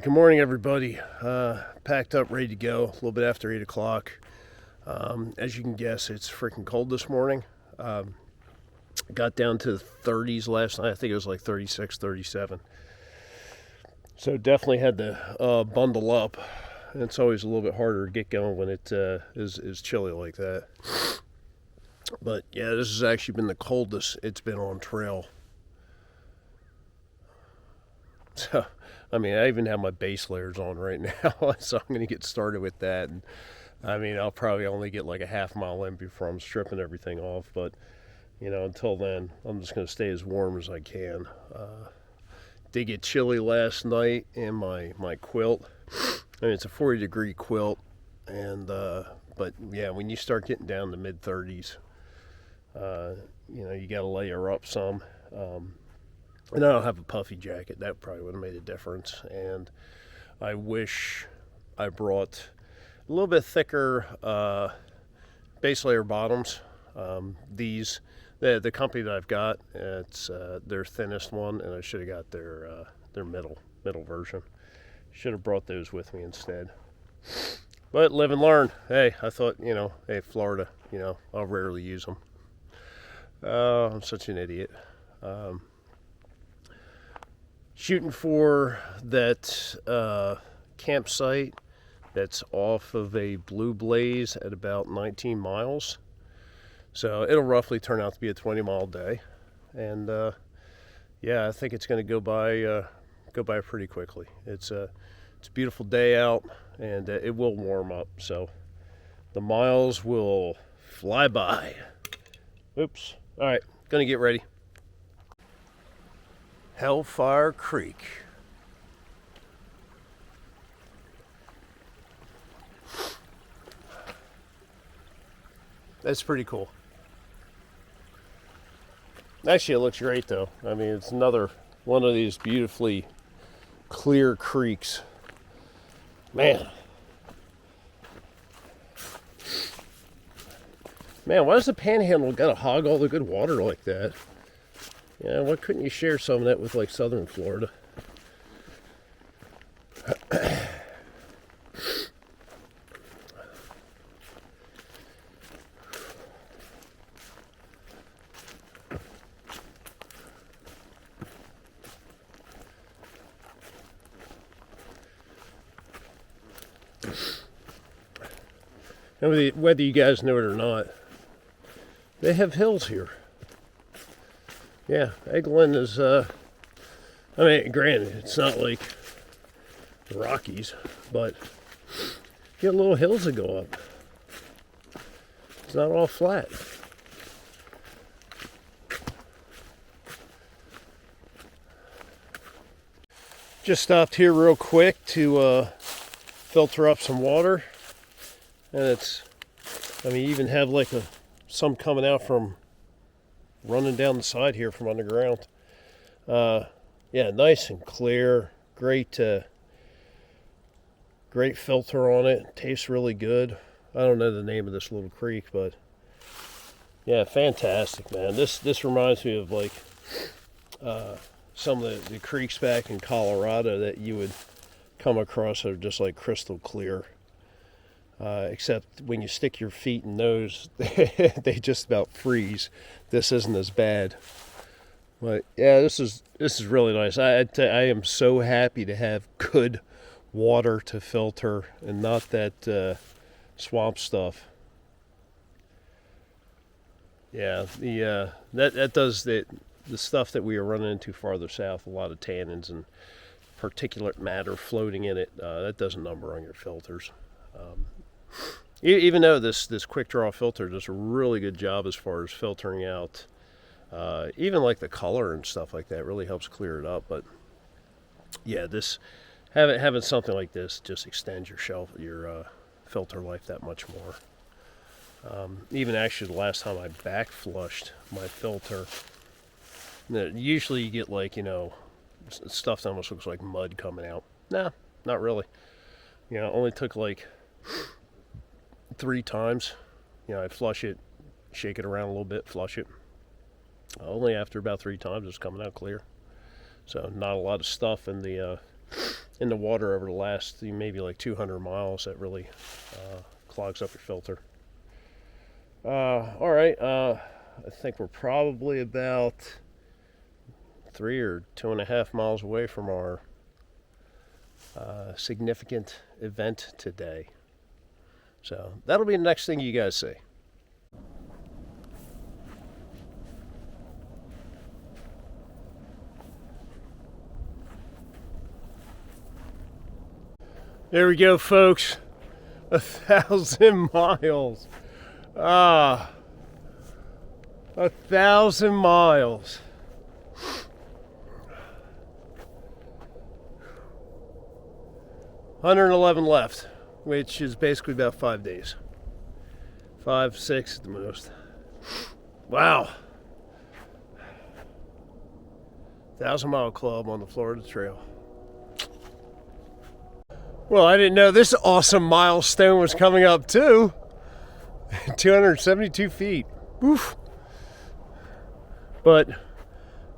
Good morning, everybody. Packed up, ready to go. A little bit after 8 o'clock. As you can guess, it's freaking cold this morning. Got down to the 30s last night. I think it was like 36, 37. So definitely had to bundle up. And it's always a little bit harder to get going when it is chilly like that. But yeah, this has actually been the coldest it's been on trail. So, I mean, I even have my base layers on right now, so I'm going to get started with that. And I mean, I'll probably only get like a half mile in before I'm stripping everything off. But, you know, until then, I'm just going to stay as warm as I can. Did get chilly last night in my quilt. I mean, it's a 40-degree quilt. And, but yeah, when you start getting down to mid 30s, you know, you got to layer up some. And I don't have a puffy jacket. That probably would have made a difference. And I wish I brought a little bit thicker base layer bottoms. The company that I've got, it's their thinnest one, and I should have got their middle version. Should have brought those with me instead. But live and learn. Hey, I thought, you know, hey, Florida, you know, I'll rarely use them. I'm such an idiot. Shooting for that campsite that's off of a Blue Blaze at about 19 miles. So it'll roughly turn out to be a 20-mile day. And yeah, I think it's going to go by pretty quickly. It's a beautiful day out, and it will warm up. So the miles will fly by. Oops. All right, going to get ready. Hellfire Creek. That's pretty cool. Actually, it looks great though. I mean, it's another one of these beautifully clear creeks. Man, why does the Panhandle gotta hog all the good water like that? Yeah, why couldn't you share some of that with like southern Florida? And whether you guys know it or not, they have hills here. Yeah, Eglin is, I mean, granted, it's not like the Rockies, but you got little hills that go up. It's not all flat. Just stopped here real quick to filter up some water. And it's, I mean, you even have like some coming out from running down the side here from underground. Yeah, nice and clear. Great filter on it. Tastes really good. I don't know the name of this little creek, but yeah, fantastic, man. This reminds me of like some of the creeks back in Colorado that you would come across that are just like crystal clear. Except when you stick your feet in those, they just about freeze. This isn't as bad. But yeah, this is really nice. I am so happy to have good water to filter and not that swamp stuff. Yeah, that does the stuff that we are running into farther south. A lot of tannins and particulate matter floating in it. That does a number on your filters. Even though this quick draw filter does a really good job as far as filtering out even like the color and stuff like that, it really helps clear it up. But yeah, having something like this just extends your filter life that much more. Even actually the last time I back flushed my filter, usually you get like, you know, stuff that almost looks like mud coming out. Nah, not really. You know, it only took like 3 times. You know, I'd flush it, shake it around a little bit, flush it. Only after about 3 times it's coming out clear. So not a lot of stuff in the in the water over the last maybe like 200 miles that really clogs up your filter. All right, I think we're probably about 3 or 2.5 miles away from our significant event today. So that'll be the next thing you guys see. There we go, folks. 1,000 miles. 1,000 miles. $111 left, which is basically about 5 days. 5, 6 at the most. Wow. 1,000-mile club on the Florida Trail. Well, I didn't know this awesome milestone was coming up too. 272 feet. Oof. But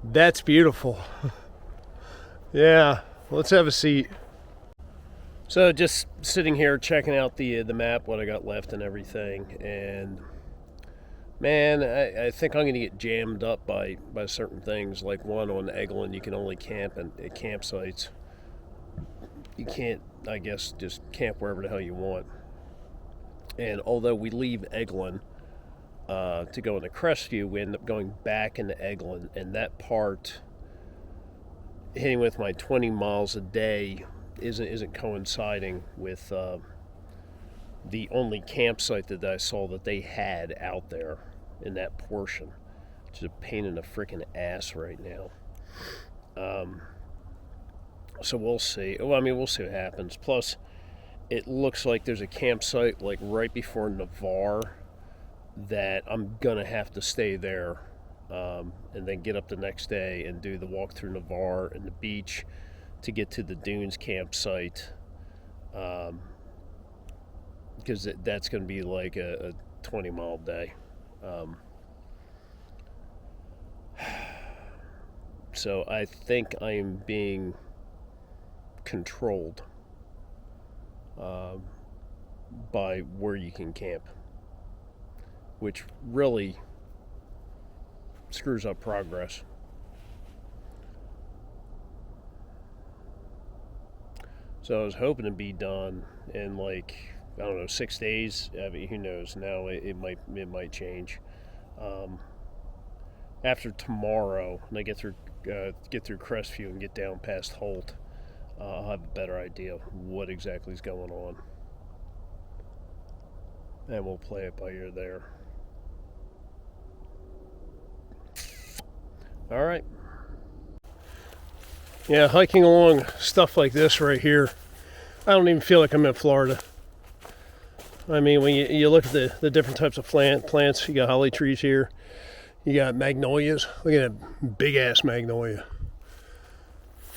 that's beautiful. Yeah, let's have a seat. So just sitting here checking out the map, what I got left and everything, and man, I think I'm gonna get jammed up by certain things. Like one, on Eglin, you can only camp at campsites. You can't, I guess, just camp wherever the hell you want. And although we leave Eglin to go into Crestview, we end up going back into Eglin, and that part, hitting with my 20 miles a day, isn't coinciding with the only campsite that I saw that they had out there in that portion, which is a pain in the freaking ass right now. So we'll see. Well, I mean, we'll see what happens. Plus, it looks like there's a campsite like right before Navarre that I'm gonna have to stay there, and then get up the next day and do the walk through Navarre and the beach to get to the Dunes campsite, because that's gonna be like a 20-mile day. So I think I am being controlled by where you can camp, which really screws up progress. So I was hoping to be done in like, I don't know, 6 days. I mean, who knows? Now it might change. After tomorrow, when I get through Crestview and get down past Holt, I'll have a better idea of what exactly is going on, and we'll play it by ear there. All right. Yeah, hiking along stuff like this right here, I don't even feel like I'm in Florida. I mean, when you look at the different types of plants, you got holly trees here, you got magnolias. Look at that big ass magnolia.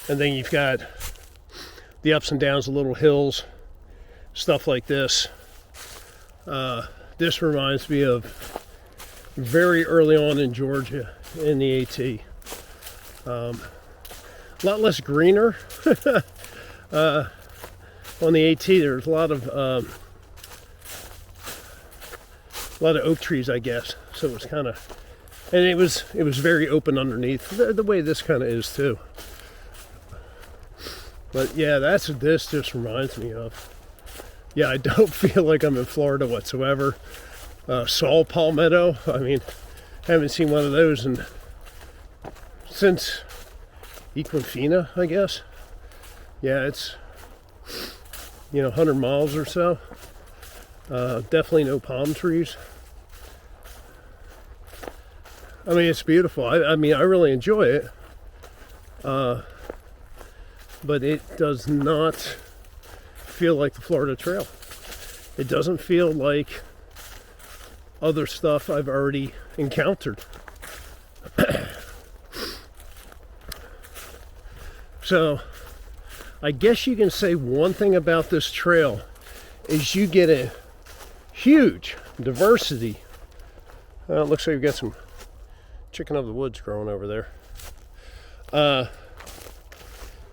And then you've got the ups and downs of little hills, stuff like this. This reminds me of very early on in Georgia in the AT. A lot less greener. On the AT, there's a lot of oak trees, I guess. So it was kind of, and it was very open underneath, the way this kind of is too. But yeah, that's what this just reminds me of. Yeah, I don't feel like I'm in Florida whatsoever. Saw palmetto, I mean, haven't seen one of those since E54, I guess. Yeah, it's, 100 miles or so. Definitely no palm trees. I mean, it's beautiful. I mean, I really enjoy it. But it does not feel like the Florida Trail. It doesn't feel like other stuff I've already encountered. So, I guess you can say one thing about this trail is you get a huge diversity. It looks like we've got some chicken of the woods growing over there.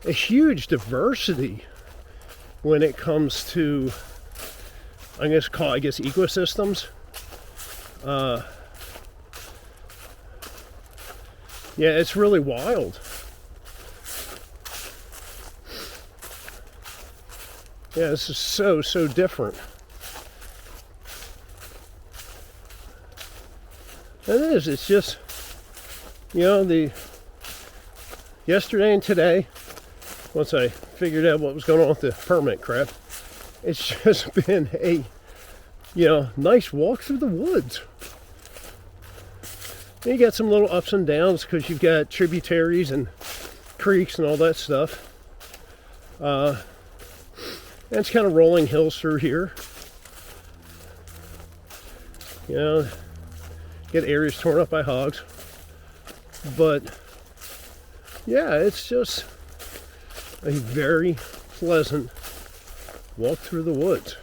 a huge diversity when it comes to, I guess ecosystems. Yeah, it's really wild. Yeah, this is so different. It is. It's just, the yesterday and today, once I figured out what was going on with the permit crap, it's just been a, nice walk through the woods. And you got some little ups and downs because you've got tributaries and creeks and all that stuff. And it's kind of rolling hills through here. Get areas torn up by hogs. But yeah, it's just a very pleasant walk through the woods.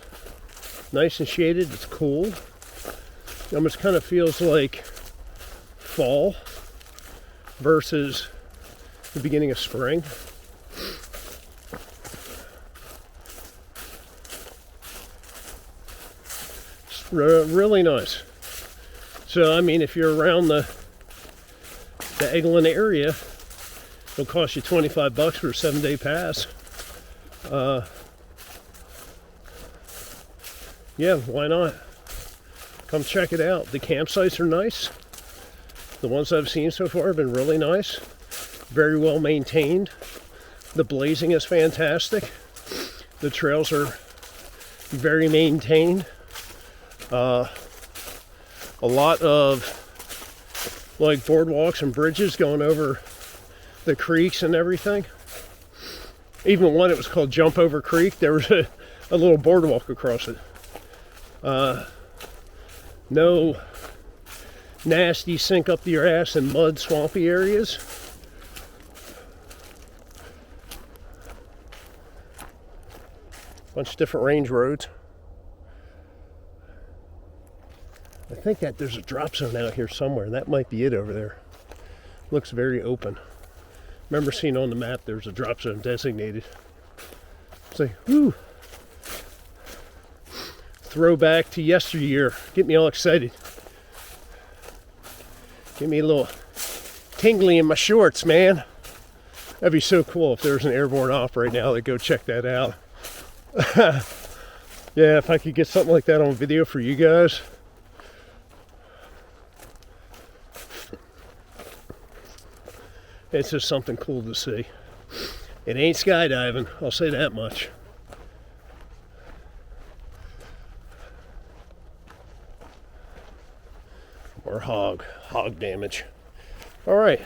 Nice and shaded, it's cool. It almost kind of feels like fall versus the beginning of spring. It's really nice. So, I mean, if you're around the Eglin area, it'll cost you $25 for a 7-day pass. Yeah, why not? Come check it out. The campsites are nice. The ones I've seen so far have been really nice. Very well maintained. The blazing is fantastic. The trails are very maintained. A lot of like boardwalks and bridges going over the creeks and everything. Even one, it was called Jump Over Creek. There was a little boardwalk across it. No nasty sink up your ass in mud swampy areas. Bunch of different range roads. I think that there's a drop zone out here somewhere. That might be it over there. Looks very open. Remember seeing on the map there's a drop zone designated. Say, whoo! Throwback to yesteryear. Get me all excited. Get me a little tingly in my shorts, man. That'd be so cool if there was an airborne op right now. I'd go check that out. Yeah, if I could get something like that on video for you guys. It's just something cool to see. It ain't skydiving, I'll say that much. Or hog damage. All right.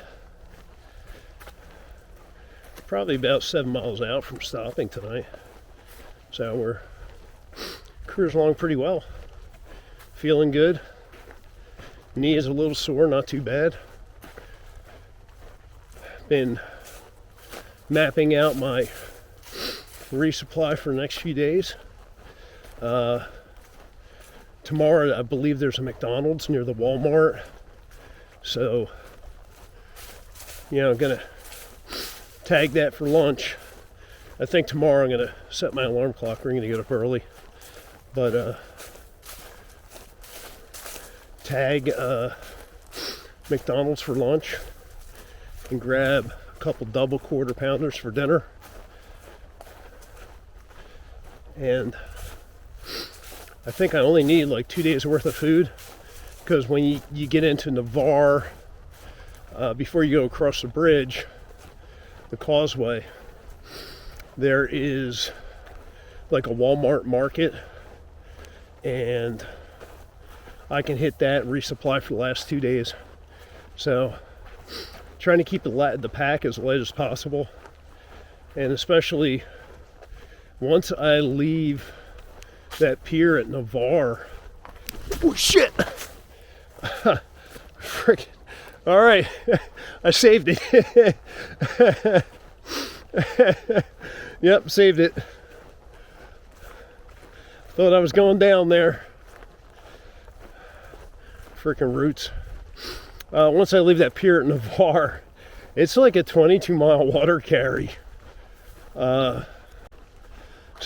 Probably about 7 miles out from stopping tonight. So we're cruising along pretty well. Feeling good. Knee is a little sore, not too bad. Been mapping out my resupply for the next few days. Tomorrow, I believe there's a McDonald's near the Walmart. So, I'm gonna tag that for lunch. I think tomorrow I'm gonna set my alarm clock ring to get up early. But tag McDonald's for lunch and grab a couple double quarter pounders for dinner. And I think I only need like 2 days worth of food, because when you get into Navarre, before you go across the bridge, the causeway, there is like a Walmart market, and I can hit that and resupply for the last 2 days. So trying to keep the pack as light as possible, and especially once I leave that pier at Navarre. Oh shit! Frickin'. All right, I saved it. Yep, saved it. Thought I was going down there. Frickin' roots. Once I leave that pier at Navarre, it's like a 22-mile water carry. So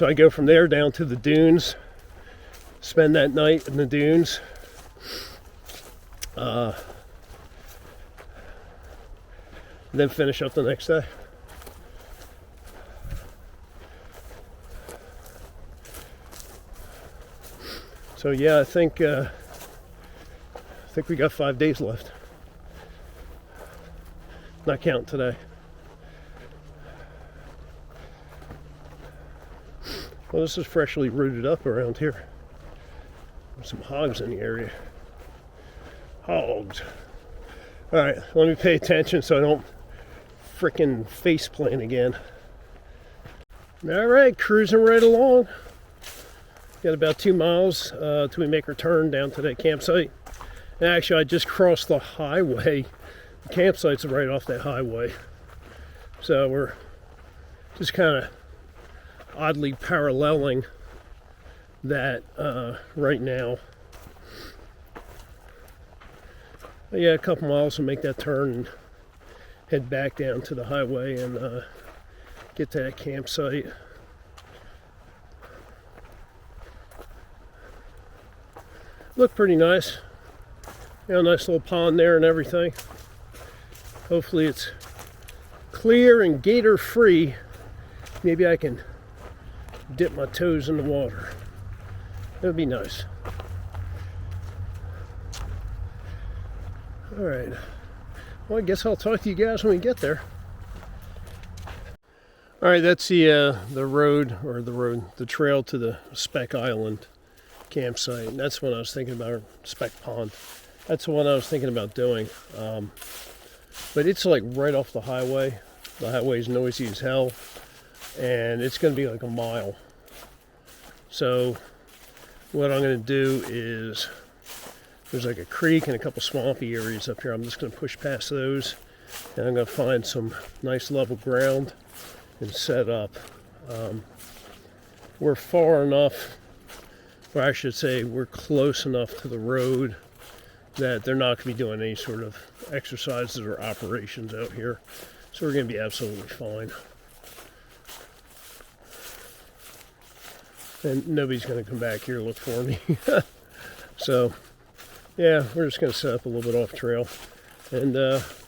I go from there down to the dunes, spend that night in the dunes. Then finish up the next day. So yeah, I think we got 5 days left. Not counting today. Well, this is freshly rooted up around here. There's some hogs in the area. Hogs. All right, let me pay attention so I don't frickin' face plant again. All right, cruising right along. Got about 2 miles till we make our turn down to that campsite. And actually, I just crossed the highway. The campsite's right off that highway. So we're just kind of oddly paralleling that right now. But yeah, a couple miles to make that turn and head back down to the highway and get to that campsite. Look pretty nice. You know, nice little pond there and everything. Hopefully it's clear and gator free. Maybe I can dip my toes in the water. That would be nice. All right. Well, I guess I'll talk to you guys when we get there. All right, that's the trail to the Speck Island campsite. And that's what I was thinking about, Speck Pond. That's the one I was thinking about doing. But it's like right off the highway. The highway's noisy as hell. And it's going to be like a mile. So what I'm going to do is, there's like a creek and a couple swampy areas up here. I'm just going to push past those. And I'm going to find some nice level ground and set up. We're far enough, or I should say we're close enough to the road that they're not going to be doing any sort of exercises or operations out here. So we're going to be absolutely fine. And nobody's going to come back here and look for me. So, yeah, we're just going to set up a little bit off trail and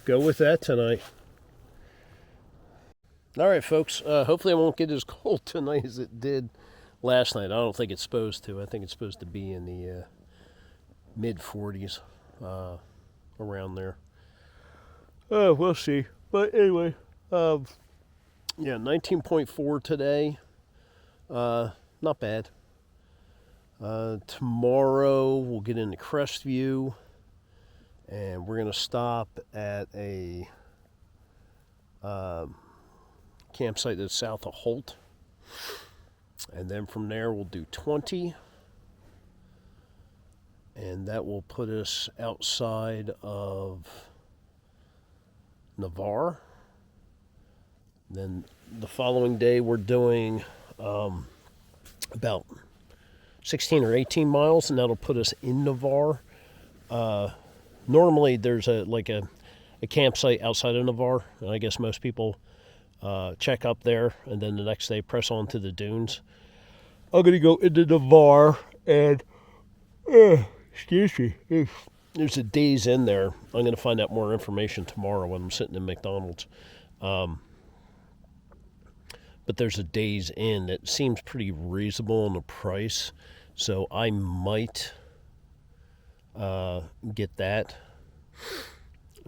go with that tonight. All right, folks. Hopefully I won't get as cold tonight as it did last night. I don't think it's supposed to. I think it's supposed to be in the mid-40s, around there. We'll see. But anyway, yeah, 19.4 today. Not bad. Tomorrow we'll get into Crestview, and we're going to stop at a campsite that's south of Holt. And then from there we'll do 20. And that will put us outside of Navarre. Then the following day we're doing about 16 or 18 miles, and that'll put us in Navarre. Normally there's a campsite outside of Navarre, and I guess most people check up there, and then the next day press on to the dunes. I'm going to go into Navarre, and excuse me, there's a Days Inn there. I'm going to find out more information tomorrow when I'm sitting in McDonald's. But there's a Days Inn that seems pretty reasonable in the price, so I might get that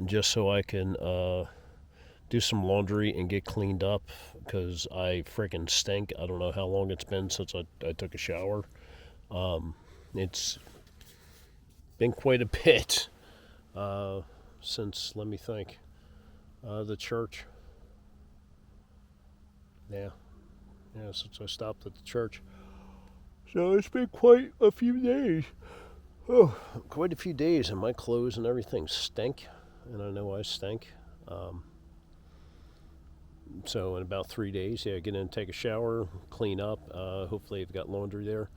just so I can do some laundry and get cleaned up, because I freaking stink. I don't know how long it's been since I took a shower. It's been quite a bit since, let me think, the church. Yeah, since I stopped at the church. So it's been quite a few days. Oh, quite a few days, and my clothes and everything stink, and I know I stink. So in about 3 days, get in and take a shower, clean up. Hopefully I've got laundry there.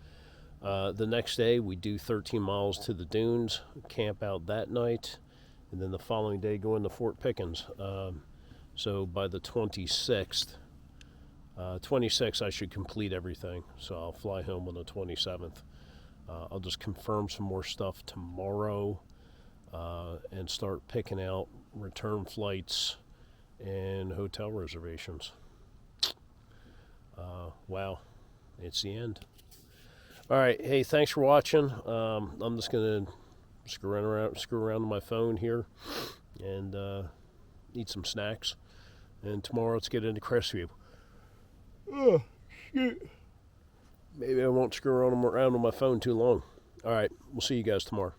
The next day, we do 13 miles to the dunes, camp out that night, and then the following day go into Fort Pickens. So by the 26th, 26th I should complete everything, so I'll fly home on the 27th. I'll just confirm some more stuff tomorrow and start picking out return flights and hotel reservations. Wow, it's the end. All right, hey, thanks for watching. I'm just gonna screw around on my phone here and eat some snacks. And tomorrow let's get into Crestview. Oh, shit. Maybe I won't screw around on my phone too long. All right, we'll see you guys tomorrow.